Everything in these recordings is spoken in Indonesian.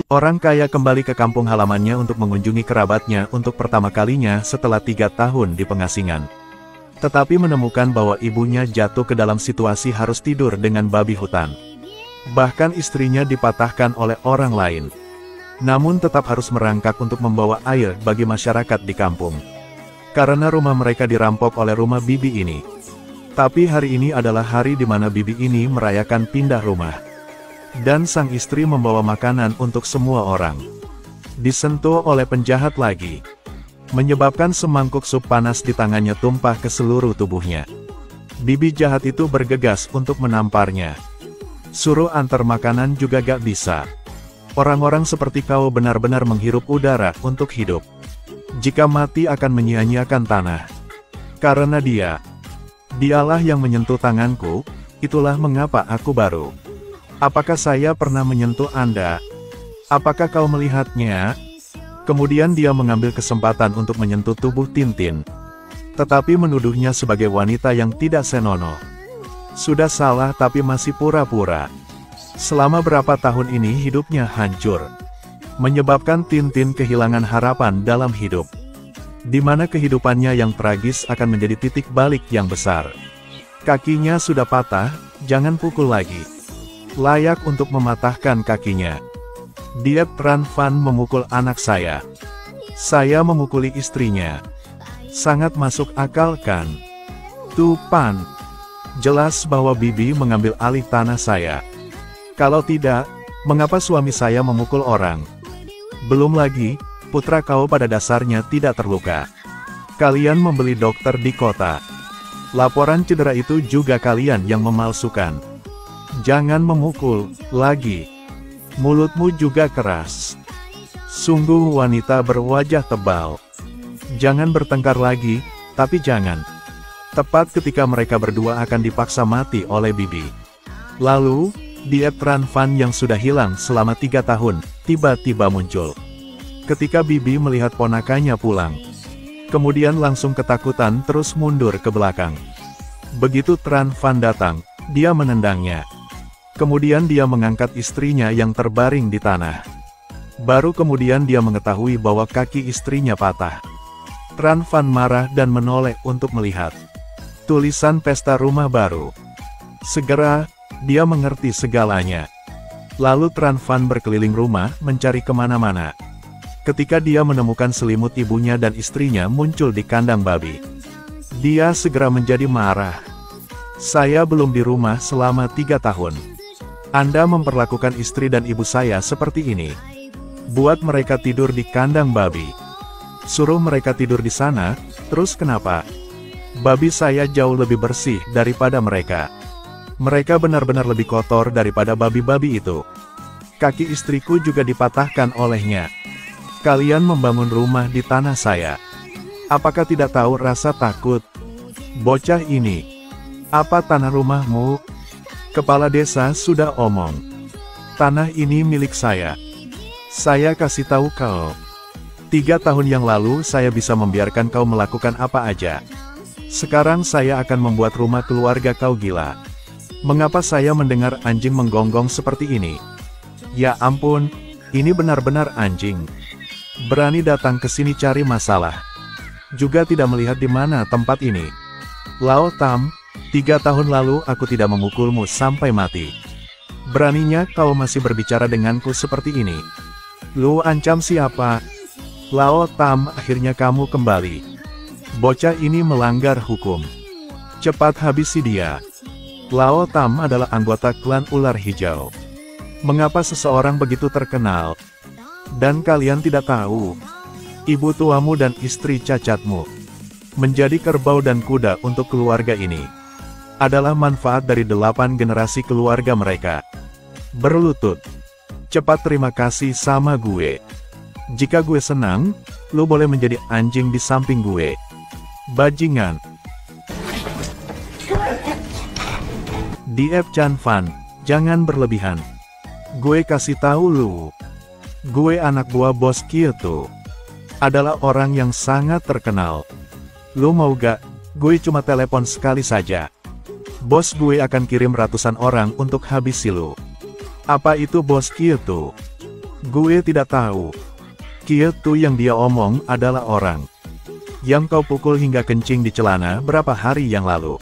Orang kaya kembali ke kampung halamannya untuk mengunjungi kerabatnya untuk pertama kalinya setelah 3 tahun di pengasingan. Tetapi menemukan bahwa ibunya jatuh ke dalam situasi harus tidur dengan babi hutan. Bahkan istrinya dipatahkan oleh orang lain. Namun tetap harus merangkak untuk membawa air bagi masyarakat di kampung. Karena rumah mereka dirampok oleh rumah bibi ini. Tapi hari ini adalah hari di mana bibi ini merayakan pindah rumah. Dan sang istri membawa makanan untuk semua orang. Disentuh oleh penjahat lagi. Menyebabkan semangkuk sup panas di tangannya tumpah ke seluruh tubuhnya. Bibi jahat itu bergegas untuk menamparnya. Suruh antar makanan juga gak bisa. Orang-orang seperti kau benar-benar menghirup udara untuk hidup. Jika mati akan menyia-nyiakan tanah. Karena dialah yang menyentuh tanganku, itulah mengapa aku baru. Apakah saya pernah menyentuh Anda? Apakah kau melihatnya? Kemudian dia mengambil kesempatan untuk menyentuh tubuh Tintin. Tetapi menuduhnya sebagai wanita yang tidak senonoh. Sudah salah tapi masih pura-pura. Selama berapa tahun ini hidupnya hancur. Menyebabkan Tintin kehilangan harapan dalam hidup. Di mana kehidupannya yang tragis akan menjadi titik balik yang besar. Kakinya sudah patah, jangan pukul lagi. Layak untuk mematahkan kakinya. Diep Tran Van memukul anak saya. Saya memukuli istrinya. Sangat masuk akal kan? Tupan. Jelas bahwa bibi mengambil alih tanah saya. Kalau tidak, mengapa suami saya memukul orang? Belum lagi, putra kau pada dasarnya tidak terluka. Kalian membeli dokter di kota. Laporan cedera itu juga kalian yang memalsukan. Jangan memukul lagi. Mulutmu juga keras. Sungguh wanita berwajah tebal. Jangan bertengkar lagi, tapi jangan. Tepat ketika mereka berdua akan dipaksa mati oleh bibi. Lalu, Diep Tran Van yang sudah hilang selama 3 tahun, tiba-tiba muncul. Ketika bibi melihat ponakannya pulang. Kemudian langsung ketakutan terus mundur ke belakang. Begitu Tran Van datang, dia menendangnya. Kemudian dia mengangkat istrinya yang terbaring di tanah. Baru kemudian dia mengetahui bahwa kaki istrinya patah. Tran Van marah dan menoleh untuk melihat tulisan pesta rumah baru. Segera, dia mengerti segalanya. Lalu Tran Van berkeliling rumah mencari kemana-mana. Ketika dia menemukan selimut ibunya dan istrinya muncul di kandang babi. Dia segera menjadi marah. Saya belum di rumah selama 3 tahun. Anda memperlakukan istri dan ibu saya seperti ini. Buat mereka tidur di kandang babi. Suruh mereka tidur di sana, terus kenapa? Babi saya jauh lebih bersih daripada mereka. Mereka benar-benar lebih kotor daripada babi-babi itu. Kaki istriku juga dipatahkan olehnya. Kalian membangun rumah di tanah saya. Apakah tidak tahu rasa takut? Bocah ini. Apa tanah rumahmu? Kepala desa sudah omong. Tanah ini milik saya. Saya kasih tahu kau. 3 tahun yang lalu saya bisa membiarkan kau melakukan apa aja. Sekarang saya akan membuat rumah keluarga kau gila. Mengapa saya mendengar anjing menggonggong seperti ini? Ya ampun, ini benar-benar anjing. Berani datang ke sini cari masalah. Juga tidak melihat di mana tempat ini. Lao Tam, 3 tahun lalu aku tidak memukulmu sampai mati. Beraninya kau masih berbicara denganku seperti ini. Lu ancam siapa? Lao Tam, akhirnya kamu kembali. Bocah ini melanggar hukum. Cepat habisi dia. Lao Tam adalah anggota klan ular hijau. Mengapa seseorang begitu terkenal? Dan kalian tidak tahu. Ibu tuamu dan istri cacatmu. Menjadi kerbau dan kuda untuk keluarga ini. Adalah manfaat dari 8 generasi keluarga mereka. Berlutut. Cepat terima kasih sama gue. Jika gue senang, lu boleh menjadi anjing di samping gue. Bajingan. Diep Tran Van, jangan berlebihan. Gue kasih tahu lu. Gue anak buah bos Kyoto. Adalah orang yang sangat terkenal. Lu mau gak? Gue cuma telepon sekali saja. Bos gue akan kirim ratusan orang untuk habisi lu. Apa itu bos Kyoto? Gue tidak tahu. Kietu yang dia omong adalah orang yang kau pukul hingga kencing di celana berapa hari yang lalu.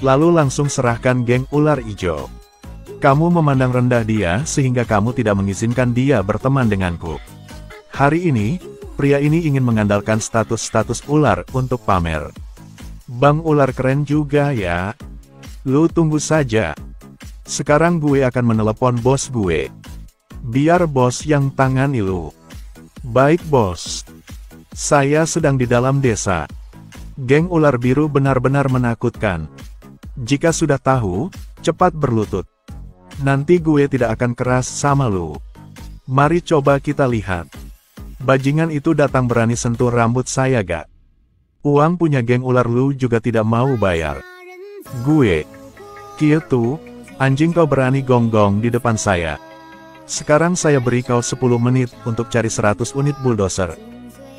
Lalu langsung serahkan geng ular ijo. Kamu memandang rendah dia sehingga kamu tidak mengizinkan dia berteman denganku. Hari ini, pria ini ingin mengandalkan status-status ular untuk pamer. Bang ular keren juga ya. Lu tunggu saja. Sekarang gue akan menelepon bos gue. Biar bos yang tangani lu. Baik bos. Saya sedang di dalam desa. Geng ular biru benar-benar menakutkan. Jika sudah tahu, cepat berlutut. Nanti gue tidak akan keras sama lu. Mari coba kita lihat. Bajingan itu datang berani sentuh rambut saya gak? Uang punya geng ular lu juga tidak mau bayar. Gue. Kietu, anjing kau berani gonggong di depan saya. Sekarang saya beri kau 10 menit untuk cari 100 unit bulldozer.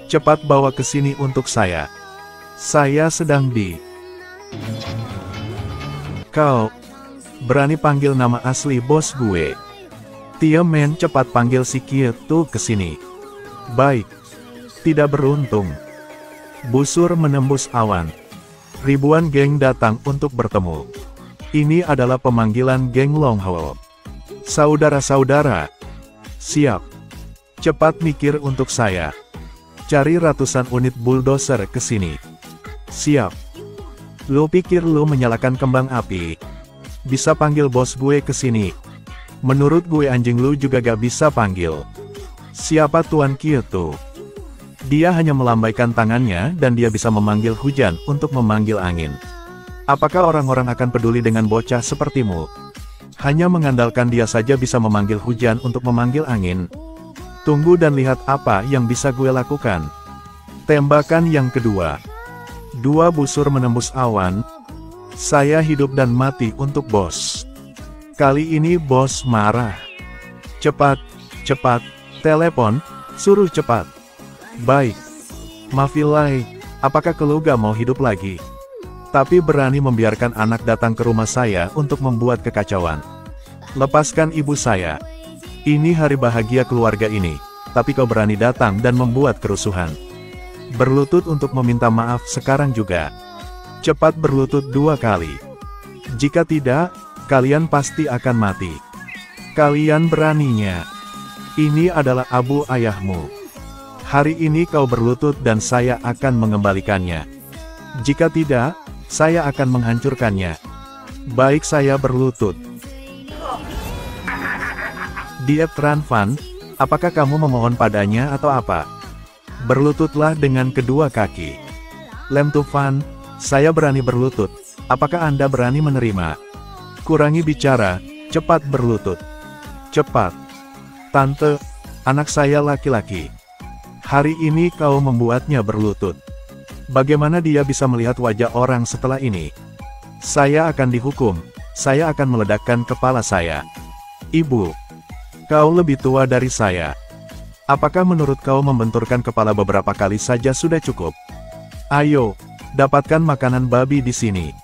Cepat bawa ke sini untuk saya. Saya sedang di... Kau berani panggil nama asli bos gue? Tiemen, cepat panggil si Kietu ke sini. Baik. Tidak beruntung. Busur menembus awan. Ribuan geng datang untuk bertemu. Ini adalah pemanggilan geng Longhao. Saudara-saudara, siap. Cepat mikir untuk saya. Cari ratusan unit bulldozer ke sini. Siap. Lo pikir lo menyalakan kembang api? Bisa panggil bos gue ke sini. Menurut gue anjing lo juga gak bisa panggil. Siapa Tuan Kietu? Dia hanya melambaikan tangannya dan dia bisa memanggil hujan untuk memanggil angin. Apakah orang-orang akan peduli dengan bocah sepertimu? Hanya mengandalkan dia saja bisa memanggil hujan untuk memanggil angin. Tunggu dan lihat apa yang bisa gue lakukan. Tembakan yang kedua. 2 busur menembus awan. Saya hidup dan mati untuk bos. Kali ini bos marah. Cepat, cepat, telepon, suruh cepat. Baik. Mafilai, apakah lu gak mau hidup lagi? Tapi berani membiarkan anak datang ke rumah saya untuk membuat kekacauan. Lepaskan ibu saya. Ini hari bahagia keluarga ini, tapi kau berani datang dan membuat kerusuhan. Berlutut untuk meminta maaf sekarang juga. Cepat berlutut 2 kali. Jika tidak, kalian pasti akan mati. Kalian beraninya. Ini adalah abu ayahmu. Hari ini kau berlutut dan saya akan mengembalikannya. Jika tidak, saya akan menghancurkannya. Baik, saya berlutut. Diep Tranfan, apakah kamu memohon padanya atau apa? Berlututlah dengan kedua kaki. Lem Tufan, saya berani berlutut. Apakah Anda berani menerima? Kurangi bicara, cepat berlutut. Cepat. Tante, anak saya laki-laki. Hari ini kau membuatnya berlutut. Bagaimana dia bisa melihat wajah orang setelah ini? Saya akan dihukum. Saya akan meledakkan kepala saya. Ibu, kau lebih tua dari saya. Apakah menurut kau membenturkan kepala beberapa kali saja sudah cukup? Ayo, dapatkan makanan babi di sini.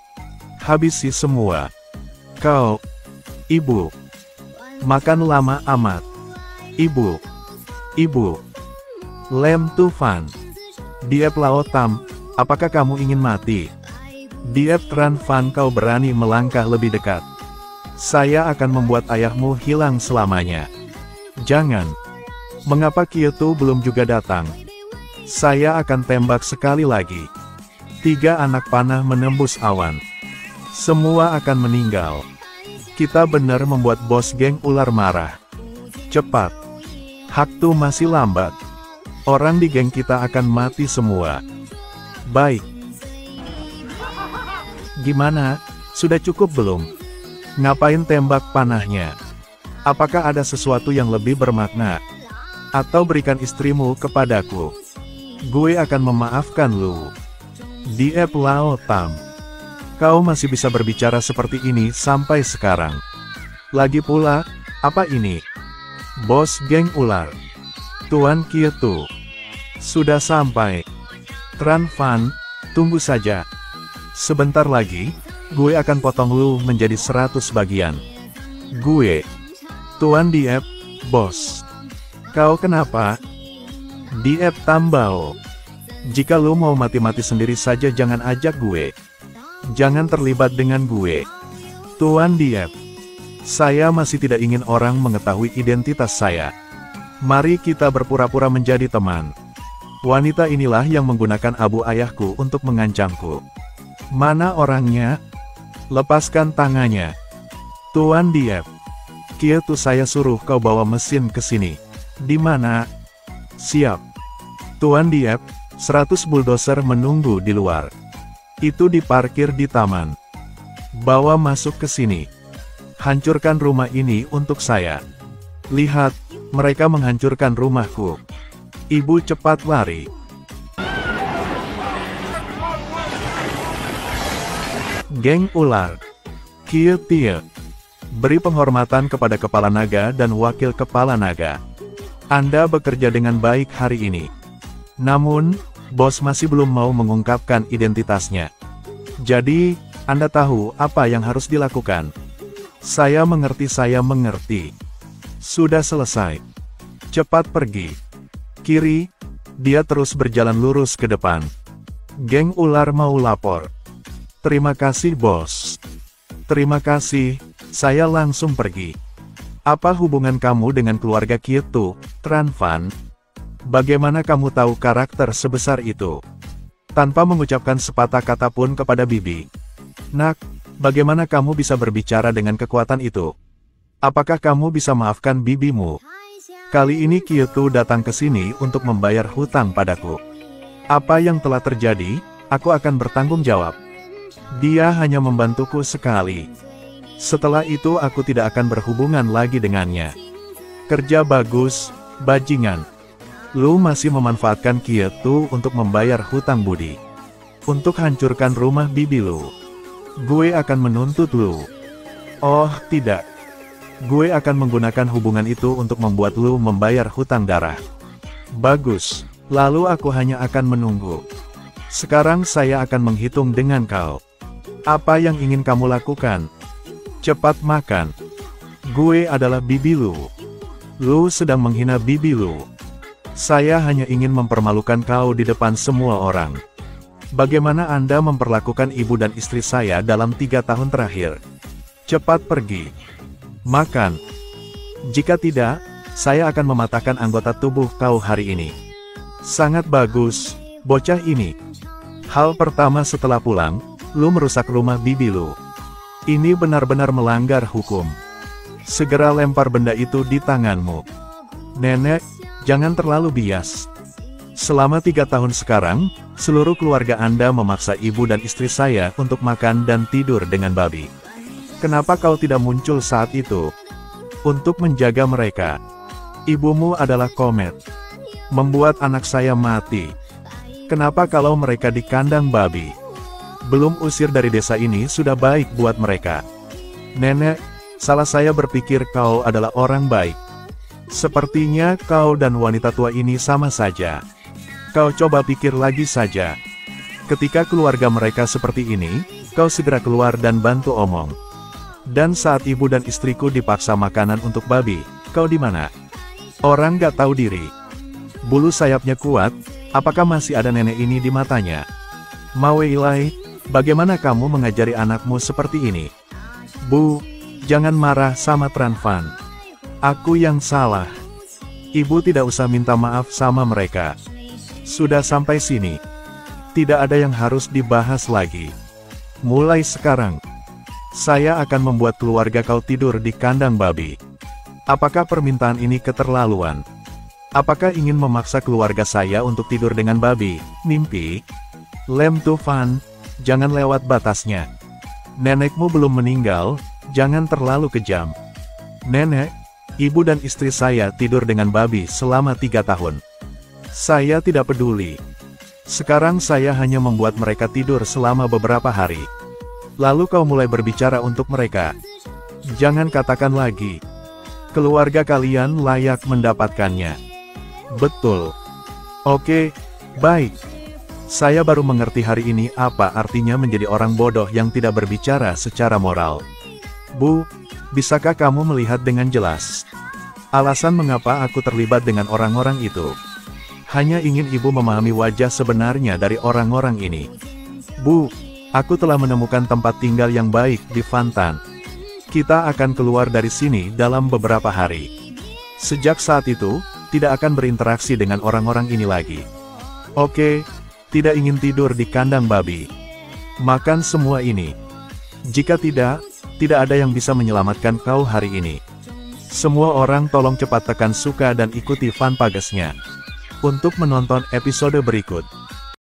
Habisi semua. Kau, ibu, makan lama amat. Ibu, ibu. Lem Tufan. Diep Laotam, apakah kamu ingin mati? Diep Tranfan, kau berani melangkah lebih dekat. Saya akan membuat ayahmu hilang selamanya. Jangan. Mengapa Kietu belum juga datang? Saya akan tembak sekali lagi. 3 anak panah menembus awan. Semua akan meninggal. Kita benar membuat bos geng ular marah. Cepat. Waktu masih lambat. Orang di geng kita akan mati semua. Baik. Gimana? Sudah cukup belum? Ngapain tembak panahnya? Apakah ada sesuatu yang lebih bermakna? Atau berikan istrimu kepadaku. Gue akan memaafkan lu. Diep Laotam. Kau masih bisa berbicara seperti ini sampai sekarang. Lagi pula, apa ini? Bos geng ular. Tuan Kietu. Sudah sampai. Tranfan, tunggu saja. Sebentar lagi, gue akan potong lu menjadi 100 bagian. Gue. Tuan Diep, bos. Kau kenapa? Diep Tambao. Jika lu mau mati-mati sendiri saja jangan ajak gue. Jangan terlibat dengan gue. Tuan Diep. Saya masih tidak ingin orang mengetahui identitas saya. Mari kita berpura-pura menjadi teman. Wanita inilah yang menggunakan abu ayahku untuk mengancamku. Mana orangnya? Lepaskan tangannya. Tuan Diep. Kietu saya suruh kau bawa mesin ke sini. Di mana? Siap. Tuan Diep, 100 bulldozer menunggu di luar. Itu diparkir di taman. Bawa masuk ke sini. Hancurkan rumah ini untuk saya. Lihat, mereka menghancurkan rumahku. Ibu cepat lari. Geng ular. Kie. Beri penghormatan kepada kepala naga dan wakil kepala naga. Anda bekerja dengan baik hari ini. Namun, bos masih belum mau mengungkapkan identitasnya. Jadi, Anda tahu apa yang harus dilakukan. Saya mengerti. Sudah selesai. Cepat pergi. Kiri, dia terus berjalan lurus ke depan. Geng ular mau lapor. Terima kasih bos. Terima kasih, saya langsung pergi. Apa hubungan kamu dengan keluarga Kietu, Tranvan? Bagaimana kamu tahu karakter sebesar itu? Tanpa mengucapkan sepatah kata pun kepada Bibi. Nak, bagaimana kamu bisa berbicara dengan kekuatan itu? Apakah kamu bisa maafkan bibimu? Kali ini Kietu datang ke sini untuk membayar hutang padaku. Apa yang telah terjadi, aku akan bertanggung jawab. Dia hanya membantuku sekali. Setelah itu aku tidak akan berhubungan lagi dengannya. Kerja bagus, bajingan. Lu masih memanfaatkan Kietu untuk membayar hutang budi. Untuk hancurkan rumah bibi lu. Gue akan menuntut lu. Oh, tidak. Gue akan menggunakan hubungan itu untuk membuat lu membayar hutang darah. Bagus, lalu aku hanya akan menunggu. Sekarang saya akan menghitung dengan kau. Apa yang ingin kamu lakukan? Cepat makan. Gue adalah bibi lu. Lu sedang menghina bibi lu. Saya hanya ingin mempermalukan kau di depan semua orang. Bagaimana Anda memperlakukan ibu dan istri saya dalam 3 tahun terakhir? Cepat pergi. Makan. Jika tidak, saya akan mematahkan anggota tubuh kau hari ini. Sangat bagus, bocah ini. Hal pertama setelah pulang, lu merusak rumah bibi lu. Ini benar-benar melanggar hukum. Segera lempar benda itu di tanganmu. Nenek, jangan terlalu bias. Selama 3 tahun sekarang, seluruh keluarga Anda memaksa ibu dan istri saya untuk makan dan tidur dengan babi. Kenapa kau tidak muncul saat itu? Untuk menjaga mereka. Ibumu adalah komet. Membuat anak saya mati. Kenapa kalau mereka di kandang babi? Belum usir dari desa ini sudah baik buat mereka. Nenek, salah saya berpikir kau adalah orang baik. Sepertinya kau dan wanita tua ini sama saja. Kau coba pikir lagi saja. Ketika keluarga mereka seperti ini, kau segera keluar dan bantu omong. Dan saat ibu dan istriku dipaksa makanan untuk babi, kau di mana? Orang gak tahu diri. Bulu sayapnya kuat, apakah masih ada nenek ini di matanya? Maweilai, bagaimana kamu mengajari anakmu seperti ini? Bu, jangan marah sama Tranvan. Aku yang salah. Ibu tidak usah minta maaf sama mereka. Sudah sampai sini. Tidak ada yang harus dibahas lagi. Mulai sekarang, saya akan membuat keluarga kau tidur di kandang babi. Apakah permintaan ini keterlaluan? Apakah ingin memaksa keluarga saya untuk tidur dengan babi? Mimpi? Lem Tufan, jangan lewat batasnya. Nenekmu belum meninggal, jangan terlalu kejam. Nenek, ibu dan istri saya tidur dengan babi selama 3 tahun. Saya tidak peduli. Sekarang saya hanya membuat mereka tidur selama beberapa hari. Lalu kau mulai berbicara untuk mereka. Jangan katakan lagi. Keluarga kalian layak mendapatkannya. Betul. Oke, baik. Saya baru mengerti hari ini apa artinya menjadi orang bodoh yang tidak berbicara secara moral. Bu, bisakah kamu melihat dengan jelas? Alasan mengapa aku terlibat dengan orang-orang itu. Hanya ingin ibu memahami wajah sebenarnya dari orang-orang ini. Bu, aku telah menemukan tempat tinggal yang baik di Fantan. Kita akan keluar dari sini dalam beberapa hari. Sejak saat itu, tidak akan berinteraksi dengan orang-orang ini lagi. Oke, tidak ingin tidur di kandang babi. Makan semua ini. Jika tidak ada yang bisa menyelamatkan kau hari ini. Semua orang tolong cepat tekan suka dan ikuti fanpagesnya untuk menonton episode berikut.